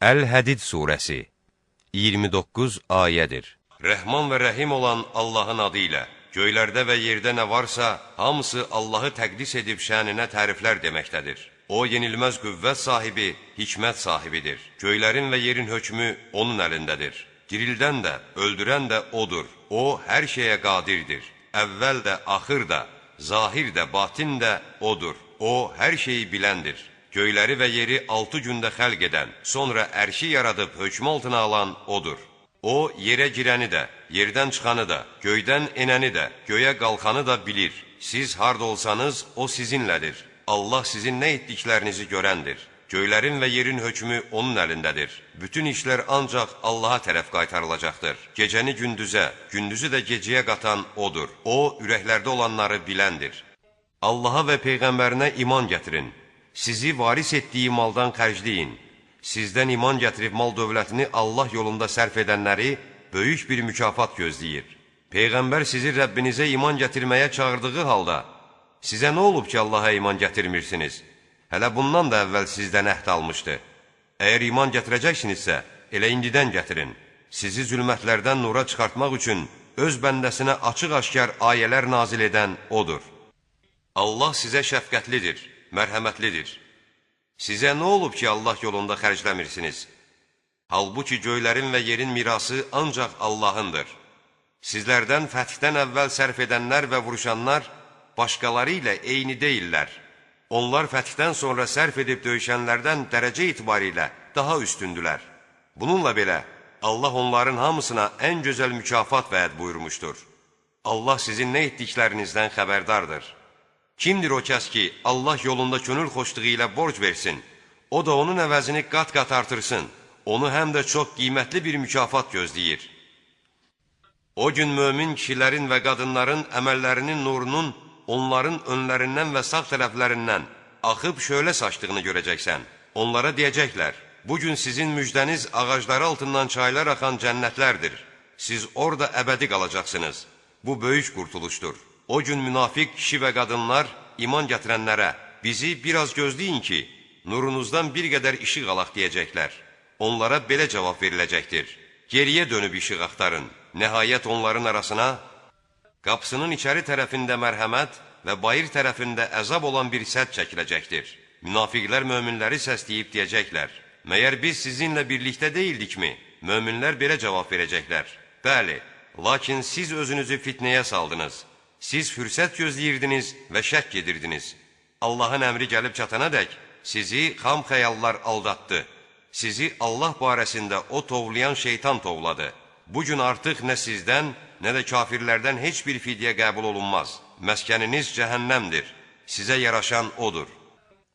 Əl-Hədid surəsi 29 ayədir. Rəhman və rəhim olan Allahın adı ilə, göylərdə və yerdə nə varsa, hamısı Allahı təqdis edib şəninə təriflər deməkdədir. O, yenilməz qüvvət sahibi, hikmət sahibidir. Göylərin və yerin hökmü onun əlindədir. Dirildən də, öldürən də odur. O, hər şeyə qadirdir. Əvvəl də, axır da, zahir də, batin də odur. O, hər şeyi biləndir. Göyləri və yeri 6 gündə xəlq edən, sonra ərşi yaradıb hökmü altına alan odur. O, yerə girəni də, yerdən çıxanı da, göydən enəni də, göyə qalxanı da bilir. Siz harda olsanız, o sizinlədir. Allah sizin nə etdiklərinizi görəndir. Göylərin və yerin hökmü onun əlindədir. Bütün işlər ancaq Allaha tərəf qaytarılacaqdır. Gecəni gündüzə, gündüzü də gecəyə qatan odur. O, ürəklərdə olanları biləndir. Allaha və Peyğəmbərinə iman gətirin. Sizi varis etdiyi maldan xərcləyin. Sizdən iman gətirib mal dövlətini Allah yolunda sərf edənləri böyük bir mükafat gözləyir. Peyğəmbər sizi Rəbbinizə iman gətirməyə çağırdığı halda, sizə nə olub ki, Allaha iman gətirmirsiniz? Hələ bundan da əvvəl sizdən əhd almışdı. Əgər iman gətirəcəksinizsə, elə indidən gətirin. Sizi zülmətlərdən nura çıxartmaq üçün öz bəndəsinə açıq-aşkar ayələr nazil edən odur. Allah sizə şəfqətlidir, mərhəmətlidir. Sizə nə olub ki, Allah yolunda xərcləmirsiniz? Halbuki göylərin və yerin mirası ancaq Allahındır. Sizlərdən fəthdən əvvəl sərf edənlər və vuruşanlar başqaları ilə eyni deyillər. Onlar fəthdən sonra sərf edib döyüşənlərdən dərəcə itibarilə daha üstündülər. Bununla belə, Allah onların hamısına ən gözəl mükafat vəd buyurmuşdur. Allah sizin nə etdiklərinizdən xəbərdardır. Kimdir o kəs ki, Allah yolunda könül xoşluğu ilə borc versin, o da onun əvəzini qat-qat artırsın, onu həm də çox qiymətli bir mükafat gözləyir. O gün mömin kişilərin və qadınların əməllərinin nurunun onların önlərindən və sağ tərəflərindən axıb şölə saçdığını görəcəksən. Onlara deyəcəklər, bugün sizin müjdəniz ağacları altından çaylar axan cənnətlərdir. Siz orada əbədi qalacaqsınız. Bu böyük qurtuluşdur. O gün münafiq kişi və qadınlar iman gətirənlərə, bizi biraz gözləyin ki, nurunuzdan bir qədər işıq alaq deyəcəklər. Onlara belə cavab veriləcəkdir. Geriyə dönüb işıq axtarın. Nəhayət onların arasına, qapısının içəri tərəfində mərhəmət və bayır tərəfində əzab olan bir sədd çəkiləcəkdir. Münafiqlər möminləri səsləyib deyəcəklər, məyər biz sizinlə birlikdə deyildikmi? Möminlər belə cavab verəcəklər. Bəli, lakin siz özünüzü fitnəyə saldınız. Siz fürsət gözləyirdiniz və şəkk edirdiniz. Allahın əmri gəlib çatana dək sizi xam xəyallar aldatdı. Sizi Allah barəsində o tovlayan şeytan tovladı. Bugün artıq nə sizdən, nə də kafirlərdən heç bir fidyə qəbul olunmaz. Məskəniniz cəhənnəmdir. Sizə yaraşan odur.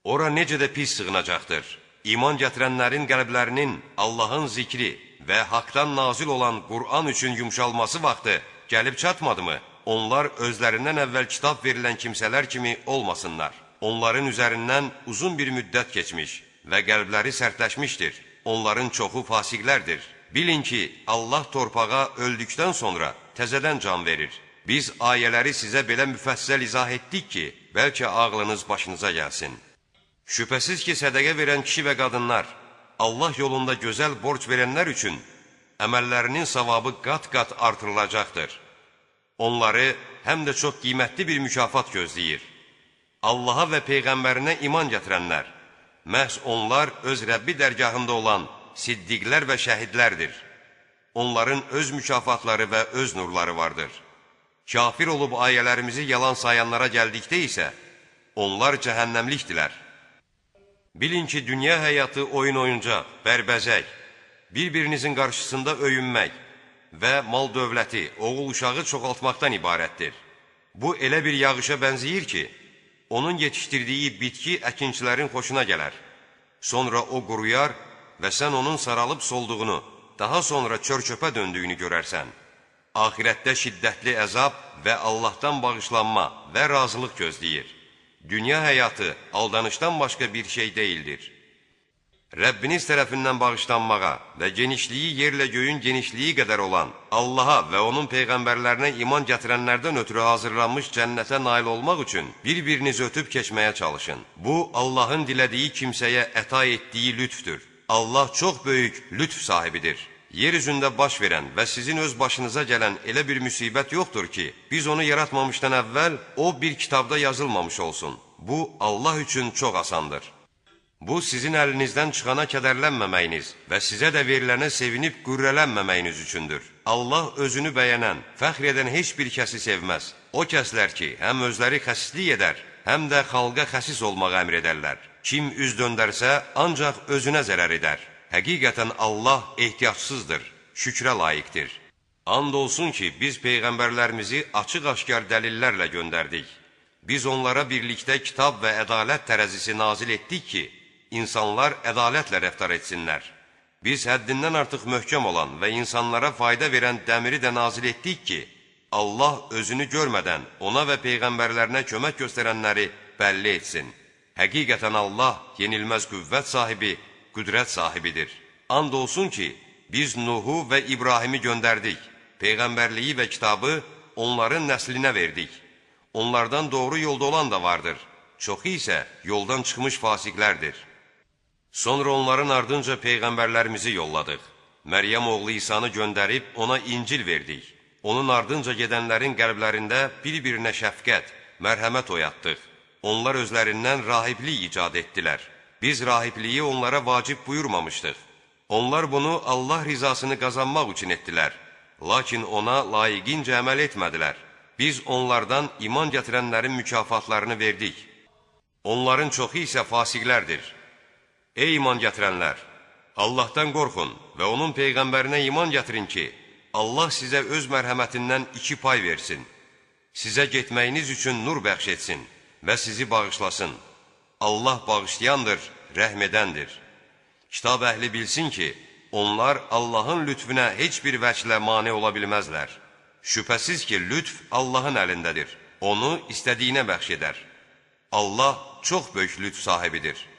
Ora necə də pis sığınacaqdır. İman gətirənlərin qəlblərinin Allahın zikri və haqdan nazil olan Qur'an üçün yumşalması vaxtı gəlib çatmadı mı? Onlar özlərindən əvvəl kitab verilən kimsələr kimi olmasınlar. Onların üzərindən uzun bir müddət keçmiş və qəlbləri sərtləşmişdir. Onların çoxu fasiqlərdir. Bilin ki, Allah torpağa öldükdən sonra təzədən can verir. Biz ayələri sizə belə müfəssəl izah etdik ki, bəlkə ağlınız başınıza gəlsin. Şübhəsiz ki, sədəqə verən kişi və qadınlar, Allah yolunda gözəl borc verənlər üçün əməllərinin savabı qat-qat artırılacaqdır. Onları həm də çox qiymətli bir mükafat gözləyir. Allaha və Peyğəmbərinə iman gətirənlər, məhz onlar öz Rəbbi dərgahında olan siddiqlər və şəhidlərdir. Onların öz mükafatları və öz nurları vardır. Kafir olub ayələrimizi yalan sayanlara gəldikdə isə, onlar cəhənnəmlikdilər. Bilin ki, dünya həyatı oyun-oyuncaq, bərbəzək, bir-birinizin qarşısında öyünmək və mal dövləti, oğul uşağı çoxaltmaqdan ibarətdir. Bu elə bir yağışa bənzəyir ki, onun yetişdirdiyi bitki əkinçilərin xoşuna gələr. Sonra o quruyar və sən onun saralıb solduğunu, daha sonra çör-çöpə döndüyünü görərsən. Ahirətdə şiddətli əzab və Allahdan bağışlanma və razılıq gözləyir. Dünya həyatı aldanışdan başqa bir şey deyildir. Rəbbiniz tərəfindən bağışlanmağa və genişliyi yerlə göyün genişliyi qədər olan Allaha və onun peyğəmbərlərinə iman gətirənlərdən ötürü hazırlanmış cənnətə nail olmaq üçün bir-birinizi ötüb keçməyə çalışın. Bu, Allahın dilədiyi kimsəyə əta etdiyi lütfdür. Allah çox böyük lütf sahibidir. Yer üzündə baş verən və sizin öz başınıza gələn elə bir müsibət yoxdur ki, biz onu yaratmamışdan əvvəl o bir kitabda yazılmamış olsun. Bu, Allah üçün çox asandır. Bu, sizin əlinizdən çıxana kədərlənməməyiniz və sizə də verilənə sevinib qürrələnməməyiniz üçündür. Allah özünü bəyənən, fəxr edən heç bir kəsi sevməz. O kəslər ki, həm özləri xəsislik edər, həm də xalqa xəsis olmağı əmr edərlər. Kim üz döndərsə, ancaq özünə zərər edər. Həqiqətən Allah ehtiyacsızdır, şükrə layiqdir. And olsun ki, biz peyğəmbərlərimizi açıq-aşkar dəlillərlə göndərdik. Biz onlara birlikdə kitab və ədalət tərəzisi nazil etdik ki, insanlar ədalətlə rəftar etsinlər. Biz həddindən artıq möhkəm olan və insanlara fayda verən dəmiri də nazil etdik ki, Allah özünü görmədən ona və peyğəmbərlərinə kömək göstərənləri bəlli etsin. Həqiqətən Allah yenilməz qüvvət sahibi, qüdrət sahibidir. And olsun ki, biz Nuhu və İbrahimi göndərdik. Peyğəmbərliyi və kitabı onların nəslinə verdik. Onlardan doğru yolda olan da vardır. Çoxu isə yoldan çıxmış fasiqlərdir. Sonra onların ardınca peyğəmbərlərimizi yolladıq. Məryəm oğlu İsanı göndərib ona İncil verdik. Onun ardınca gedənlərin qəlblərində bir-birinə şəfqət, mərhəmət oyatdıq. Onlar özlərindən rahiblik icad etdilər. Biz rahibliyi onlara vacib buyurmamışdıq. Onlar bunu Allah rizasını qazanmaq üçün etdilər. Lakin ona layiqincə əməl etmədilər. Biz onlardan iman gətirənlərin mükafatlarını verdik. Onların çoxu isə fasiqlərdir. Ey iman gətirənlər! Allahdan qorxun və onun peyğəmbərinə iman gətirin ki, Allah sizə öz mərhəmətindən 2 pay versin. Sizə getməyiniz üçün nur bəxş etsin və sizi bağışlasın. Allah bağışlayandır, rəhm edəndir. Kitab əhli bilsin ki, onlar Allahın lütfüne heç bir vəclə mane ola bilməzlər. Şübhəsiz ki, lütf Allahın əlindədir. Onu istədiyinə bəxş edər. Allah çox böyük lütf sahibidir.